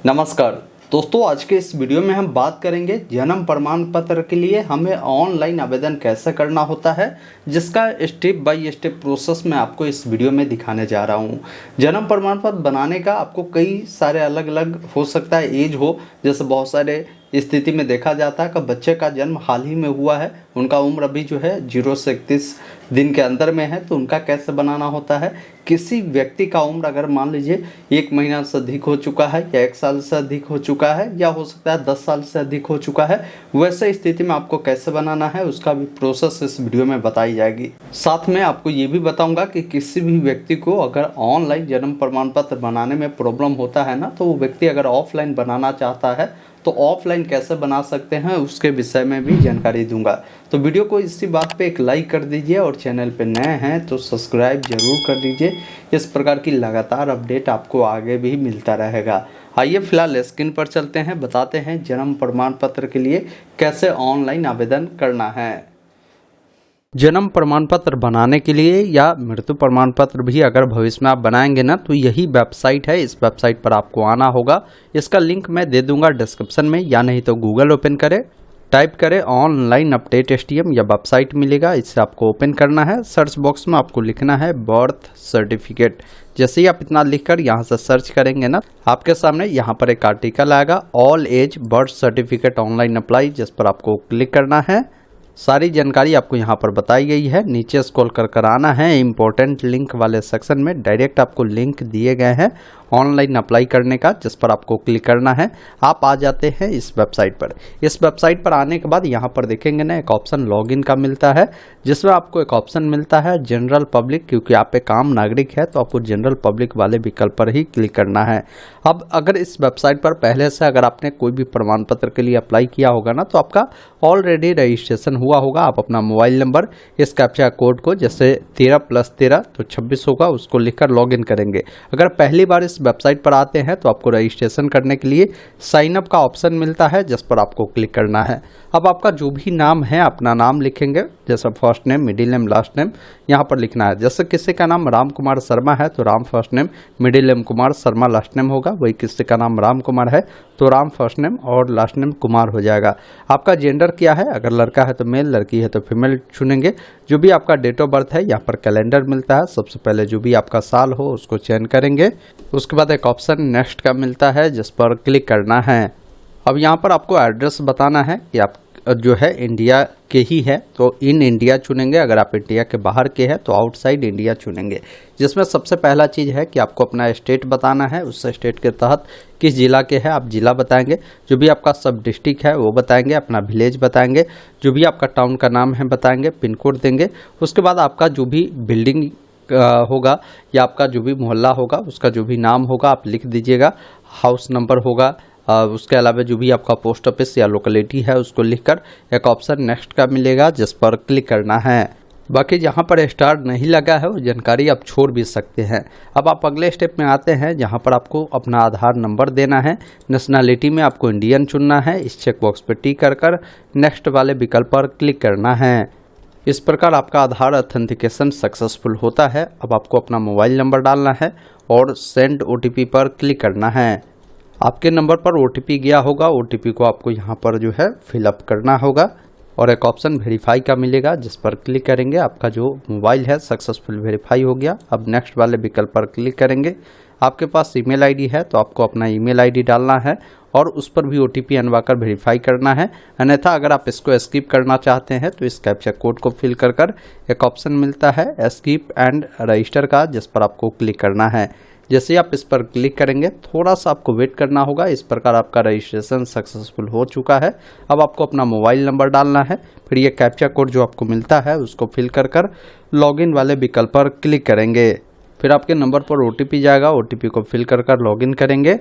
नमस्कार दोस्तों, आज के इस वीडियो में हम बात करेंगे जन्म प्रमाण पत्र के लिए हमें ऑनलाइन आवेदन कैसे करना होता है, जिसका स्टेप बाय स्टेप प्रोसेस मैं आपको इस वीडियो में दिखाने जा रहा हूं। जन्म प्रमाण पत्र बनाने का आपको कई सारे अलग अलग हो सकता है एज हो, जैसे बहुत सारे स्थिति में देखा जाता है कि बच्चे का जन्म हाल ही में हुआ है, उनका उम्र अभी जो है 0 से 31 दिन के अंदर में है, तो उनका कैसे बनाना होता है। किसी व्यक्ति का उम्र अगर मान लीजिए 1 महीना से अधिक हो चुका है या 1 साल से अधिक हो चुका है या हो सकता है 10 साल से अधिक हो चुका है, वैसे स्थिति में आपको कैसे बनाना है उसका भी प्रोसेस इस वीडियो में बताई जाएगी। साथ में आपको ये भी बताऊंगा कि किसी भी व्यक्ति को अगर ऑनलाइन जन्म प्रमाण पत्र बनाने में प्रॉब्लम होता है ना, तो वो व्यक्ति अगर ऑफलाइन बनाना चाहता है तो ऑफलाइन कैसे बना सकते हैं उसके विषय में भी जानकारी दूंगा। तो वीडियो को इसी बात पे एक लाइक कर दीजिए और चैनल पे नए हैं तो सब्सक्राइब जरूर कर दीजिए। इस प्रकार की लगातार अपडेट आपको आगे भी मिलता रहेगा। आइए फिलहाल स्क्रीन पर चलते हैं, बताते हैं जन्म प्रमाण पत्र के लिए कैसे ऑनलाइन आवेदन करना है। जन्म प्रमाण पत्र बनाने के लिए या मृत्यु प्रमाण पत्र भी अगर भविष्य में आप बनाएंगे ना, तो यही वेबसाइट है। इस वेबसाइट पर आपको आना होगा। इसका लिंक मैं दे दूंगा डिस्क्रिप्शन में, या नहीं तो गूगल ओपन करें, टाइप करें ऑनलाइन अपडेट STM या वेबसाइट मिलेगा, इससे आपको ओपन करना है। सर्च बॉक्स में आपको लिखना है बर्थ सर्टिफिकेट। जैसे ही आप इतना लिखकर यहाँ से सर्च करेंगे ना, आपके सामने यहाँ पर एक आर्टिकल आएगा, all as birth certificate online apply, जिस पर आपको क्लिक करना है। सारी जानकारी आपको यहाँ पर बताई गई है। नीचे स्क्रॉल कर आना है, इम्पोर्टेंट लिंक वाले सेक्शन में डायरेक्ट आपको लिंक दिए गए हैं ऑनलाइन अप्लाई करने का, जिस पर आपको क्लिक करना है। आप आ जाते हैं इस वेबसाइट पर। इस वेबसाइट पर आने के बाद यहाँ पर देखेंगे ना, एक ऑप्शन लॉगिन का मिलता है, जिसमें आपको एक ऑप्शन मिलता है जनरल पब्लिक। क्योंकि आप एक आम नागरिक है तो आपको जनरल पब्लिक वाले विकल्प पर ही क्लिक करना है। अब अगर इस वेबसाइट पर पहले से अगर आपने कोई भी प्रमाण पत्र के लिए अप्लाई किया होगा ना, तो आपका ऑलरेडी रजिस्ट्रेशन हुआ होगा। आप अपना मोबाइल नंबर, इस कैप्चा कोड को, जैसे 13 + 13 तो 26 होगा, उसको लिखकर लॉगिन करेंगे। अगर पहली बार इस वेबसाइट पर आते हैं तो आपको रजिस्ट्रेशन करने के लिए साइन अप का ऑप्शन मिलता है, जिस पर आपको क्लिक करना है। अब आपका जो भी नाम है अपना नाम लिखेंगे, जैसे first name, middle name, last name यहाँ पर लिखना है। जैसे किसी का नाम राम कुमार शर्मा है तो Ram first name, middle name Kumar, Sharma last name होगा। वही किसी का नाम राम कुमार है तो राम फर्स्ट नेम और लास्ट नेम कुमार हो जाएगा। आपका जेंडर क्या है, अगर लड़का है तो मेल, लड़की है तो फीमेल चुनेंगे। जो भी आपका डेट ऑफ बर्थ है, यहाँ पर कैलेंडर मिलता है। सबसे पहले जो भी आपका साल हो उसको चयन करेंगे। उसके बाद एक ऑप्शन नेक्स्ट का मिलता है, जिस पर क्लिक करना है। अब यहाँ पर आपको एड्रेस बताना है कि आप जो है इंडिया के ही है तो इन इंडिया चुनेंगे। अगर आप इंडिया के बाहर के हैं तो आउटसाइड इंडिया चुनेंगे। जिसमें सबसे पहला चीज़ है कि आपको अपना स्टेट बताना है, उस स्टेट के तहत किस जिला के हैं आप जिला बताएंगे। जो भी आपका सब डिस्ट्रिक्ट है वो बताएंगे, अपना विलेज बताएंगे, जो भी आपका टाउन का नाम है बताएंगे, पिन कोड देंगे। उसके बाद आपका जो भी बिल्डिंग होगा या आपका जो भी मोहल्ला होगा उसका जो भी नाम होगा आप लिख दीजिएगा। हाउस नंबर होगा, उसके अलावा जो भी आपका पोस्ट ऑफिस या लोकेलिटी है उसको लिखकर एक ऑप्शन नेक्स्ट का मिलेगा, जिस पर क्लिक करना है। बाकी जहाँ पर स्टार नहीं लगा है वो जानकारी आप छोड़ भी सकते हैं। अब आप अगले स्टेप में आते हैं, जहाँ पर आपको अपना आधार नंबर देना है। नेशनलिटी में आपको इंडियन चुनना है। इस चेक बॉक्स पर टिक कर नेक्स्ट वाले विकल्प पर क्लिक करना है। इस प्रकार आपका आधार ऑथेंटिकेशन सक्सेसफुल होता है। अब आपको अपना मोबाइल नंबर डालना है और सेंड OTP पर क्लिक करना है। आपके नंबर पर OTP गया होगा, OTP को आपको यहाँ पर जो है फिलअप करना होगा और एक ऑप्शन वेरीफाई का मिलेगा, जिस पर क्लिक करेंगे। आपका जो मोबाइल है सक्सेसफुल वेरीफाई हो गया। अब नेक्स्ट वाले विकल्प पर क्लिक करेंगे। आपके पास ईमेल ID है तो आपको अपना ईमेल ID डालना है और उस पर भी OTP अनवाकर वेरीफाई करना है। अन्यथा अगर आप इसको स्किप करना चाहते हैं तो इस कैप्चा कोड को फिल कर एक ऑप्शन मिलता है स्किप एंड रजिस्टर का, जिस पर आपको क्लिक करना है। जैसे आप इस पर क्लिक करेंगे थोड़ा सा आपको वेट करना होगा। इस प्रकार आपका रजिस्ट्रेशन सक्सेसफुल हो चुका है। अब आपको अपना मोबाइल नंबर डालना है, फिर ये कैप्चा कोड जो आपको मिलता है उसको फिल कर लॉगिन वाले विकल्प पर क्लिक करेंगे। फिर आपके नंबर पर OTP जाएगा, OTP को फिल कर लॉगिन करेंगे।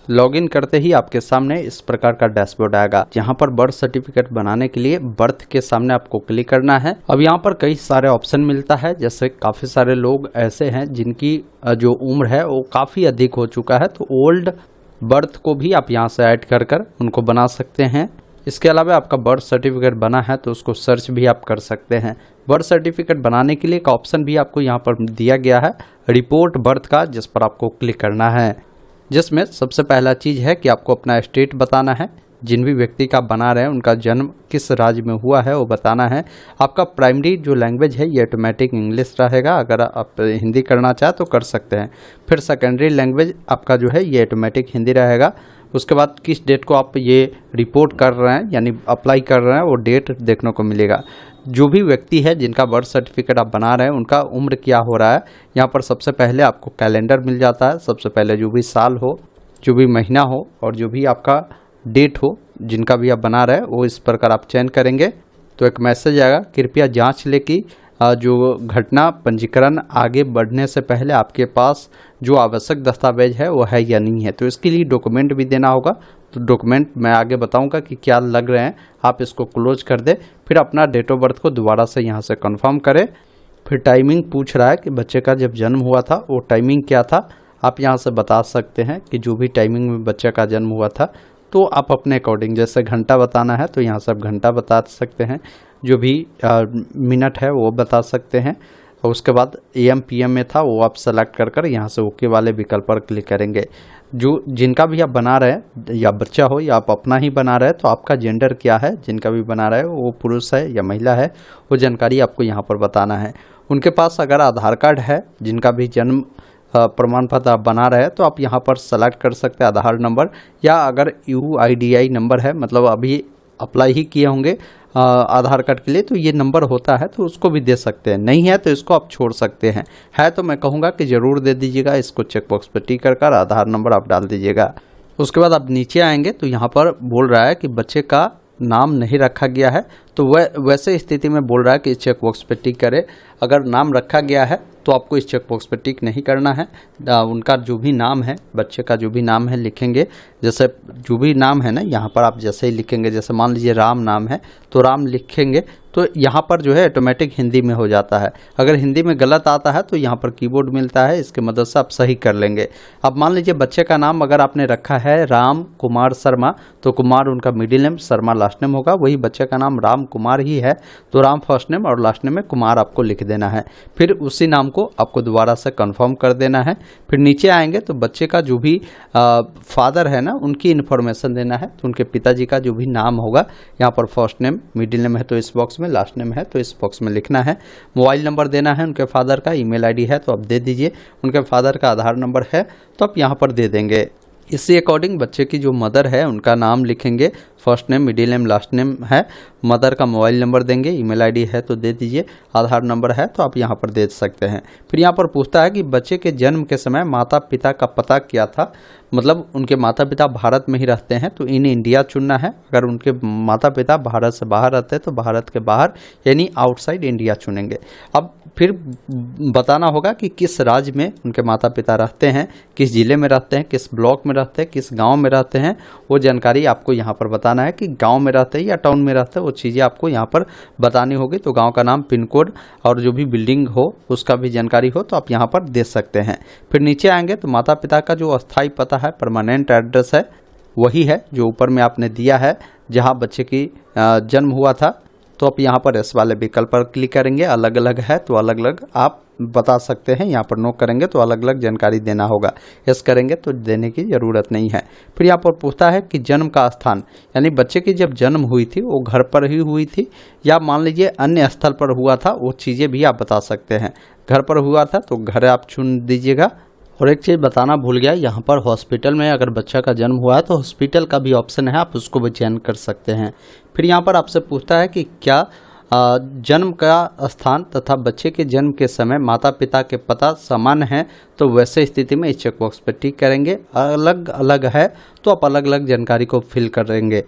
लॉगिन करते ही आपके सामने इस प्रकार का डैशबोर्ड आएगा, जहां पर बर्थ सर्टिफिकेट बनाने के लिए बर्थ के सामने आपको क्लिक करना है। अब यहां पर कई सारे ऑप्शन मिलता है, जैसे काफ़ी सारे लोग ऐसे हैं जिनकी जो उम्र है वो काफ़ी अधिक हो चुका है, तो ओल्ड बर्थ को भी आप यहां से ऐड कर उनको बना सकते हैं। इसके अलावा आपका बर्थ सर्टिफिकेट बना है तो उसको सर्च भी आप कर सकते हैं। बर्थ सर्टिफिकेट बनाने के लिए एक ऑप्शन भी आपको यहाँ पर दिया गया है, रिपोर्ट बर्थ का, जिस पर आपको क्लिक करना है। जिसमें सबसे पहला चीज़ है कि आपको अपना स्टेट बताना है, जिन भी व्यक्ति का बना रहे हैं उनका जन्म किस राज्य में हुआ है वो बताना है। आपका प्राइमरी जो लैंग्वेज है ये ऑटोमेटिक इंग्लिश रहेगा, अगर आप हिंदी करना चाहे तो कर सकते हैं। फिर सेकेंडरी लैंग्वेज आपका जो है ये ऑटोमेटिक हिंदी रहेगा। उसके बाद किस डेट को आप ये रिपोर्ट कर रहे हैं यानी अप्लाई कर रहे हैं वो डेट देखने को मिलेगा। जो भी व्यक्ति है जिनका बर्थ सर्टिफिकेट आप बना रहे हैं उनका उम्र क्या हो रहा है, यहाँ पर सबसे पहले आपको कैलेंडर मिल जाता है। सबसे पहले जो भी साल हो, जो भी महीना हो और जो भी आपका डेट हो जिनका भी आप बना रहे हैं वो इस प्रकार आप चयन करेंगे तो एक मैसेज आएगा, कृपया जांच लें कि जो घटना पंजीकरण आगे बढ़ने से पहले आपके पास जो आवश्यक दस्तावेज है वो है या नहीं है। तो इसके लिए डॉक्यूमेंट भी देना होगा। तो डॉक्यूमेंट मैं आगे बताऊंगा कि क्या लग रहे हैं, आप इसको क्लोज कर दें। फिर अपना डेट ऑफ बर्थ को दोबारा से यहाँ से कंफर्म करें। फिर टाइमिंग पूछ रहा है कि बच्चे का जब जन्म हुआ था वो टाइमिंग क्या था, आप यहाँ से बता सकते हैं कि जो भी टाइमिंग में बच्चे का जन्म हुआ था। तो आप अपने अकॉर्डिंग, जैसे घंटा बताना है तो यहाँ से आप घंटा बता सकते हैं, जो भी मिनट है वो बता सकते हैं। और उसके बाद AM PM में था वो आप सेलेक्ट कर यहाँ से ओके वाले विकल्प पर क्लिक करेंगे। जो जिनका भी आप बना रहे हैं, या बच्चा हो या आप अपना ही बना रहे हैं, तो आपका जेंडर क्या है, जिनका भी बना रहे हो वो पुरुष है या महिला है, वो जानकारी आपको यहाँ पर बताना है। उनके पास अगर आधार कार्ड है, जिनका भी जन्म प्रमाण पत्र आप बना रहे हैं, तो आप यहाँ पर सेलेक्ट कर सकते हैं आधार नंबर, या अगर UIDI नंबर है, मतलब अभी अप्लाई ही किए होंगे आधार कार्ड के लिए, तो ये नंबर होता है तो उसको भी दे सकते हैं। नहीं है तो इसको आप छोड़ सकते हैं। है तो मैं कहूँगा कि ज़रूर दे दीजिएगा, इसको चेकबॉक्स पर टिक कर आधार नंबर आप डाल दीजिएगा। उसके बाद आप नीचे आएंगे तो यहाँ पर बोल रहा है कि बच्चे का नाम नहीं रखा गया है, तो वैसे स्थिति में बोल रहा है कि इस चेकबॉक्स पे टिक करें। अगर नाम रखा गया है तो आपको इस चेकबॉक्स पे टिक नहीं करना है। उनका जो भी नाम है, बच्चे का जो भी नाम है लिखेंगे। जैसे जो भी नाम है ना, यहाँ पर आप जैसे ही लिखेंगे, जैसे मान लीजिए राम नाम है तो राम लिखेंगे, तो यहाँ पर जो है ऑटोमेटिक हिंदी में हो जाता है। अगर हिंदी में गलत आता है तो यहाँ पर कीबोर्ड मिलता है, इसकी मदद से आप सही कर लेंगे। अब मान लीजिए बच्चे का नाम अगर आपने रखा है राम कुमार शर्मा, तो कुमार उनका middle name, Sharma last name होगा। वही बच्चे का नाम राम कुमार ही है तो राम फर्स्ट नेम और लास्ट नेम में कुमार आपको लिख देना है। फिर उसी नाम को आपको दोबारा से कंफर्म कर देना है। फिर नीचे आएंगे तो बच्चे का जो भी फादर है ना, उनकी इन्फॉर्मेशन देना है। तो उनके पिताजी का जो भी नाम होगा, यहाँ पर फर्स्ट नेम, मिडिल नेम है तो इस बॉक्स में, लास्ट नेम है तो इस बॉक्स में लिखना है। मोबाइल नंबर देना है उनके फादर का, ईमेल आईडी है तो आप दे दीजिए। उनके फादर का आधार नंबर है तो आप यहाँ पर दे देंगे। इसी अकॉर्डिंग बच्चे की जो मदर है उनका नाम लिखेंगे, first name, middle name, last name है। मदर का मोबाइल नंबर देंगे, ईमेल आईडी है तो दे दीजिए, आधार नंबर है तो आप यहाँ पर दे सकते हैं। फिर यहाँ पर पूछता है कि बच्चे के जन्म के समय माता पिता का पता क्या था, मतलब उनके माता पिता भारत में ही रहते हैं तो इन इंडिया चुनना है। अगर उनके माता पिता भारत से बाहर रहते हैं तो भारत के बाहर यानी आउटसाइड इंडिया चुनेंगे। अब फिर बताना होगा कि किस राज्य में उनके माता पिता रहते हैं, किस जिले में रहते हैं, किस ब्लॉक में रहते हैं, किस गांव में रहते हैं, वो जानकारी आपको यहाँ पर बताना है कि गांव में रहते हैं या टाउन में रहते हैं, वो चीज़ें आपको यहाँ पर बतानी होगी। तो गांव का नाम, पिन कोड और जो भी बिल्डिंग हो उसका भी जानकारी हो तो आप यहाँ पर दे सकते हैं। फिर नीचे आएंगे तो माता पिता का जो अस्थायी पता है, परमानेंट एड्रेस है, वही है जो ऊपर में आपने दिया है जहाँ बच्चे की जन्म हुआ था। तो आप यहाँ पर इस वाले विकल्प पर क्लिक करेंगे। अलग अलग है तो अलग अलग आप बता सकते हैं। यहाँ पर नो करेंगे तो अलग अलग जानकारी देना होगा, यस करेंगे तो देने की ज़रूरत नहीं है। फिर यहाँ पर पूछता है कि जन्म का स्थान, यानी बच्चे की जब जन्म हुई थी वो घर पर ही हुई थी या मान लीजिए अन्य स्थल पर हुआ था, वो चीज़ें भी आप बता सकते हैं। घर पर हुआ था तो घर आप चुन दीजिएगा। और एक चीज़ बताना भूल गया, यहाँ पर हॉस्पिटल में अगर बच्चा का जन्म हुआ है तो हॉस्पिटल का भी ऑप्शन है, आप उसको भी चयन कर सकते हैं। फिर यहाँ पर आपसे पूछता है कि क्या जन्म का स्थान तथा बच्चे के जन्म के समय माता पिता के पता समान है, तो वैसे स्थिति में इस चेकबॉक्स पर टिक करेंगे। अलग अलग है तो आप अलग अलग जानकारी को फिल करेंगे।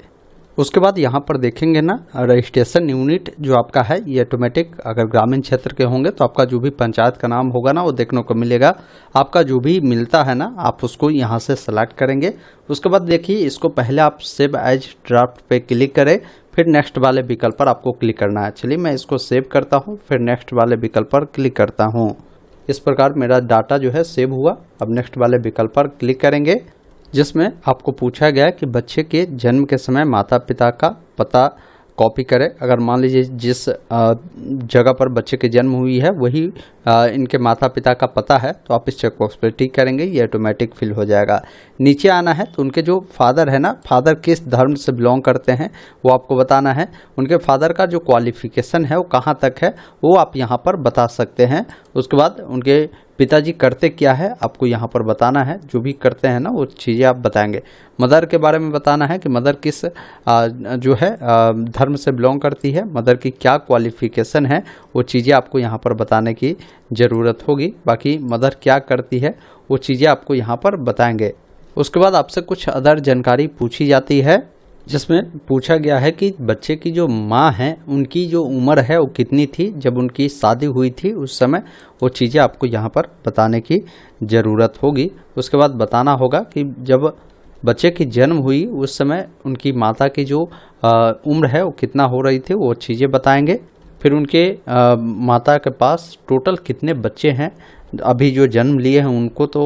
उसके बाद यहाँ पर देखेंगे ना, रजिस्ट्रेशन यूनिट जो आपका है ये ऑटोमेटिक अगर ग्रामीण क्षेत्र के होंगे तो आपका जो भी पंचायत का नाम होगा ना वो देखने को मिलेगा। आपका जो भी मिलता है ना आप उसको यहाँ से सेलेक्ट करेंगे। उसके बाद देखिए इसको पहले आप सेव एज ड्राफ्ट पे क्लिक करें, फिर नेक्स्ट वाले विकल्प पर आपको क्लिक करना है। चलिए मैं इसको सेव करता हूँ, फिर नेक्स्ट वाले विकल्प पर क्लिक करता हूँ। इस प्रकार मेरा डाटा जो है सेव हुआ। अब नेक्स्ट वाले विकल्प पर क्लिक करेंगे जिसमें आपको पूछा गया कि बच्चे के जन्म के समय माता पिता का पता कॉपी करें। अगर मान लीजिए जिस जगह पर बच्चे की जन्म हुई है वही इनके माता पिता का पता है तो आप इस चेकबॉक्स पर टिक करेंगे, ये ऑटोमेटिक फिल हो जाएगा। नीचे आना है तो उनके जो फादर है ना, फादर किस धर्म से बिलोंग करते हैं वो आपको बताना है। उनके फादर का जो क्वालिफिकेशन है वो कहाँ तक है वो आप यहाँ पर बता सकते हैं। उसके बाद उनके पिताजी करते क्या है आपको यहाँ पर बताना है, जो भी करते हैं ना वो चीज़ें आप बताएंगे। मदर के बारे में बताना है कि मदर किस जो है धर्म से बिलोंग करती है, मदर की क्या क्वालिफिकेशन है, वो चीज़ें आपको यहाँ पर बताने की ज़रूरत होगी। बाकी मदर क्या करती है वो चीज़ें आपको यहाँ पर बताएंगे। उसके बाद आपसे कुछ अदर जानकारी पूछी जाती है जिसमें पूछा गया है कि बच्चे की जो माँ है उनकी जो उम्र है वो कितनी थी जब उनकी शादी हुई थी उस समय, वो चीज़ें आपको यहाँ पर बताने की ज़रूरत होगी। उसके बाद बताना होगा कि जब बच्चे की जन्म हुई उस समय उनकी माता की जो उम्र है वो कितना हो रही थी, वो चीज़ें बताएंगे। फिर उनके माता के पास टोटल कितने बच्चे हैं अभी जो जन्म लिए हैं उनको तो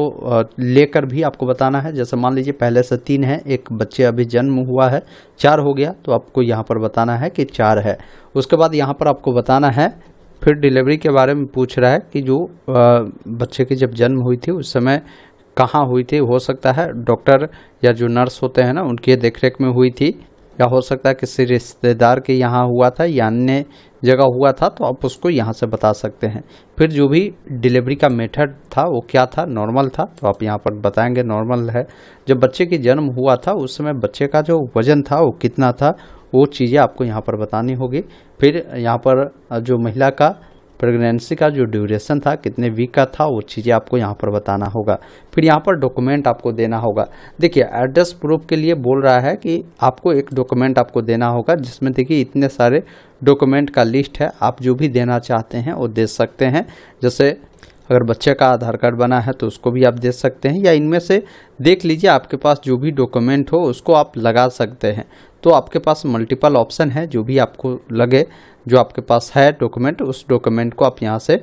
लेकर भी आपको बताना है। जैसे मान लीजिए पहले से 3 है, एक बच्चे अभी जन्म हुआ है 4 हो गया, तो आपको यहाँ पर बताना है कि 4 है। उसके बाद यहाँ पर आपको बताना है, फिर डिलीवरी के बारे में पूछ रहा है कि जो बच्चे की जब जन्म हुई थी उस समय कहाँ हुई थी। हो सकता है डॉक्टर या जो नर्स होते हैं ना उनकी देखरेख में हुई थी, या हो सकता है किसी रिश्तेदार के यहाँ हुआ था या अन्य जगह हुआ था, तो आप उसको यहाँ से बता सकते हैं। फिर जो भी डिलीवरी का मेथड था वो क्या था, नॉर्मल था, तो आप यहाँ पर बताएंगे नॉर्मल है। जब बच्चे की जन्म हुआ था उस समय बच्चे का जो वज़न था वो कितना था, वो चीज़ें आपको यहाँ पर बतानी होगी। फिर यहाँ पर जो महिला का प्रेगनेंसी का जो ड्यूरेशन था, कितने वीक का था, वो चीज़ें आपको यहाँ पर बताना होगा। फिर यहाँ पर डॉक्यूमेंट आपको देना होगा। देखिए एड्रेस प्रूफ के लिए बोल रहा है कि आपको एक डॉक्यूमेंट आपको देना होगा, जिसमें देखिए इतने सारे डॉक्यूमेंट का लिस्ट है, आप जो भी देना चाहते हैं वो दे सकते हैं। जैसे अगर बच्चे का आधार कार्ड बना है तो उसको भी आप दे सकते हैं, या इनमें से देख लीजिए आपके पास जो भी डॉक्यूमेंट हो उसको आप लगा सकते हैं। तो आपके पास मल्टीपल ऑप्शन है, जो भी आपको लगे जो आपके पास है डॉक्यूमेंट, उस डॉक्यूमेंट को आप यहाँ से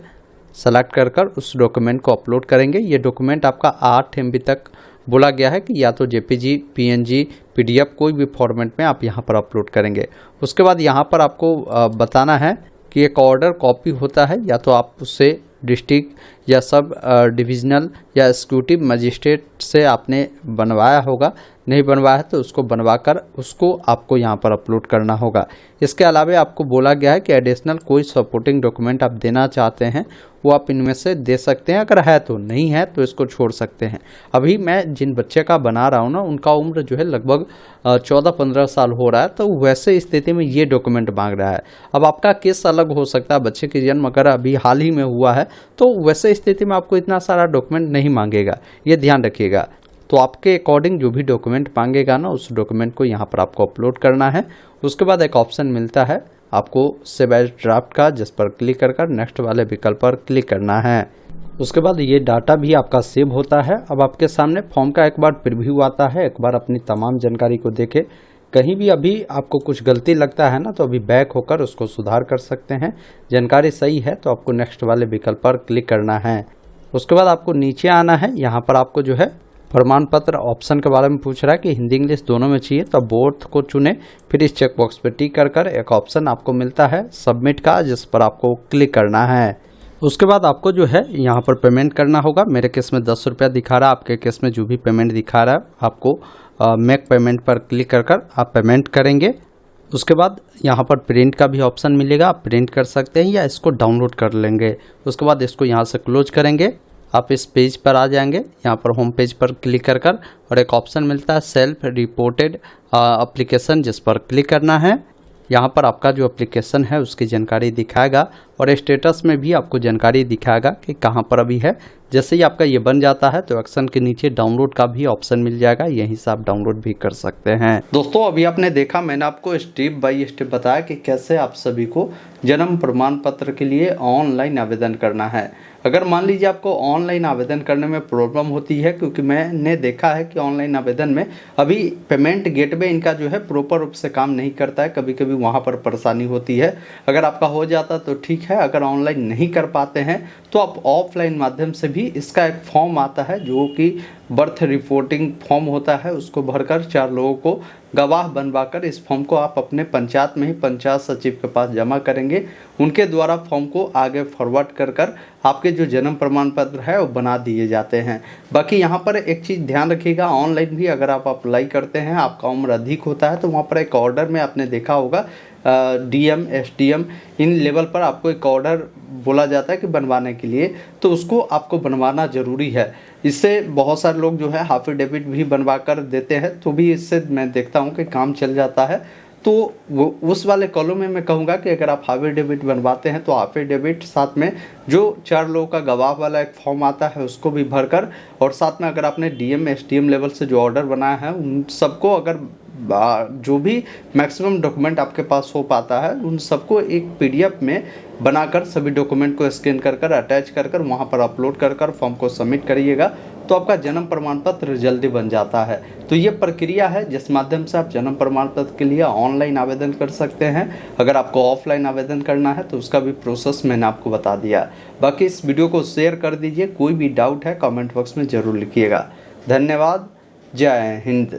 सेलेक्ट कर उस डॉक्यूमेंट को अपलोड करेंगे। ये डॉक्यूमेंट आपका 8 MB तक बोला गया है कि या तो JPG, PNG, PDF कोई भी फॉर्मेट में आप यहाँ पर अपलोड करेंगे। उसके बाद यहाँ पर आपको बताना है कि एक ऑर्डर कॉपी होता है, या तो आप उससे डिस्ट्रिक्ट या सब डिविजनल या एग्जीक्यूटिव मजिस्ट्रेट से आपने बनवाया होगा, नहीं बनवाया है तो उसको बनवाकर उसको आपको यहाँ पर अपलोड करना होगा। इसके अलावा आपको बोला गया है कि एडिशनल कोई सपोर्टिंग डॉक्यूमेंट आप देना चाहते हैं वो आप इनमें से दे सकते हैं, अगर है तो, नहीं है तो इसको छोड़ सकते हैं। अभी मैं जिन बच्चे का बना रहा हूँ ना उनका उम्र जो है लगभग 14-15 साल हो रहा है, तो वैसे स्थिति में ये डॉक्यूमेंट मांग रहा है। अब आपका केस अलग हो सकता है, बच्चे की जन्म अगर अभी हाल ही में हुआ है तो वैसे स्थिति में आपको इतना सारा डॉक्यूमेंट नहीं मांगेगा, ये ध्यान रखिएगा। तो आपके अकॉर्डिंग जो भी डॉक्यूमेंट मांगेगा ना उस डॉक्यूमेंट को यहाँ पर आपको अपलोड करना है। उसके बाद एक ऑप्शन मिलता है आपको सेव एज ड्राफ्ट का, जिस पर क्लिक कर नेक्स्ट वाले विकल्प पर क्लिक करना है। उसके बाद ये डाटा भी आपका सेव होता है। अब आपके सामने फॉर्म का एक बार प्रीव्यू आता है, एक बार अपनी तमाम जानकारी को देखें। कहीं भी अभी आपको कुछ गलती लगता है ना तो अभी बैक होकर उसको सुधार कर सकते हैं। जानकारी सही है तो आपको नेक्स्ट वाले विकल्प पर क्लिक करना है। उसके बाद आपको नीचे आना है, यहाँ पर आपको जो है प्रमाण पत्र ऑप्शन के बारे में पूछ रहा है कि हिंदी इंग्लिश दोनों में चाहिए, तो बोथ को चुने। फिर इस चेकबॉक्स पर टिक कर एक ऑप्शन आपको मिलता है सबमिट का, जिस पर आपको क्लिक करना है। उसके बाद आपको जो है यहाँ पर पेमेंट करना होगा। मेरे केस में 10 रुपया दिखा रहा है, आपके केस में जो भी पेमेंट दिखा रहा है आपको मेक पेमेंट पर क्लिक कर आप पेमेंट करेंगे। उसके बाद यहाँ पर प्रिंट का भी ऑप्शन मिलेगा, आप प्रिंट कर सकते हैं या इसको डाउनलोड कर लेंगे। उसके बाद इसको यहाँ से क्लोज करेंगे, आप इस पेज पर आ जाएंगे। यहाँ पर होम पेज पर क्लिक कर और एक ऑप्शन मिलता है सेल्फ रिपोर्टेड एप्लीकेशन, जिस पर क्लिक करना है। यहाँ पर आपका जो एप्लीकेशन है उसकी जानकारी दिखाएगा और स्टेटस में भी आपको जानकारी दिखाएगा कि कहाँ पर अभी है। जैसे ही आपका ये बन जाता है तो एक्शन के नीचे डाउनलोड का भी ऑप्शन मिल जाएगा, यहीं से आप डाउनलोड भी कर सकते हैं। दोस्तों अभी आपने देखा, मैंने आपको स्टेप बाय स्टेप बताया कि कैसे आप सभी को जन्म प्रमाण पत्र के लिए ऑनलाइन आवेदन करना है। अगर मान लीजिए आपको ऑनलाइन आवेदन करने में प्रॉब्लम होती है, क्योंकि मैंने देखा है कि ऑनलाइन आवेदन में अभी पेमेंट गेटवे इनका जो है प्रॉपर रूप से काम नहीं करता है, कभी कभी वहाँ पर परेशानी होती है। अगर आपका हो जाता तो ठीक है, अगर ऑनलाइन नहीं कर पाते हैं तो आप ऑफलाइन माध्यम से भी, इसका एक फॉर्म आता है जो कि बर्थ रिपोर्टिंग फॉर्म होता है उसको भरकर 4 लोगों को गवाह बनवाकर इस फॉर्म को आप अपने पंचायत में ही पंचायत सचिव के पास जमा करेंगे। उनके द्वारा फॉर्म को आगे फॉरवर्ड कर आपके जो जन्म प्रमाण पत्र है वो बना दिए जाते हैं। बाकी यहाँ पर एक चीज़ ध्यान रखिएगा, ऑनलाइन भी अगर आप अप्लाई करते हैं, आपका उम्र अधिक होता है तो वहाँ पर एक ऑर्डर में आपने देखा होगा DM SDM इन लेवल पर आपको एक ऑर्डर बोला जाता है कि बनवाने के लिए, तो उसको आपको बनवाना ज़रूरी है। इससे बहुत सारे लोग जो है हाफ डेबिट भी बनवा कर देते हैं, तो भी इससे मैं देखता हूँ कि काम चल जाता है। तो वो उस वाले कॉलम में मैं कहूँगा कि अगर आप हाफ डेबिट बनवाते हैं तो हाफ डेबिट साथ में जो 4 लोगों का गवाह वाला एक फॉर्म आता है उसको भी भरकर, और साथ में अगर आपने DM SDM लेवल से जो ऑर्डर बनाया है उन सबको अगर जो भी मैक्सिमम डॉक्यूमेंट आपके पास हो पाता है उन सबको एक PDF में बनाकर सभी डॉक्यूमेंट को स्कैन कर अटैच कर वहाँ पर अपलोड कर फॉर्म को सबमिट करिएगा, तो आपका जन्म प्रमाण पत्र जल्दी बन जाता है। तो ये प्रक्रिया है जिस माध्यम से आप जन्म प्रमाण पत्र के लिए ऑनलाइन आवेदन कर सकते हैं। अगर आपको ऑफलाइन आवेदन करना है तो उसका भी प्रोसेस मैंने आपको बता दिया। बाकी इस वीडियो को शेयर कर दीजिए, कोई भी डाउट है कमेंट बॉक्स में ज़रूर लिखिएगा। धन्यवाद। जय हिंद।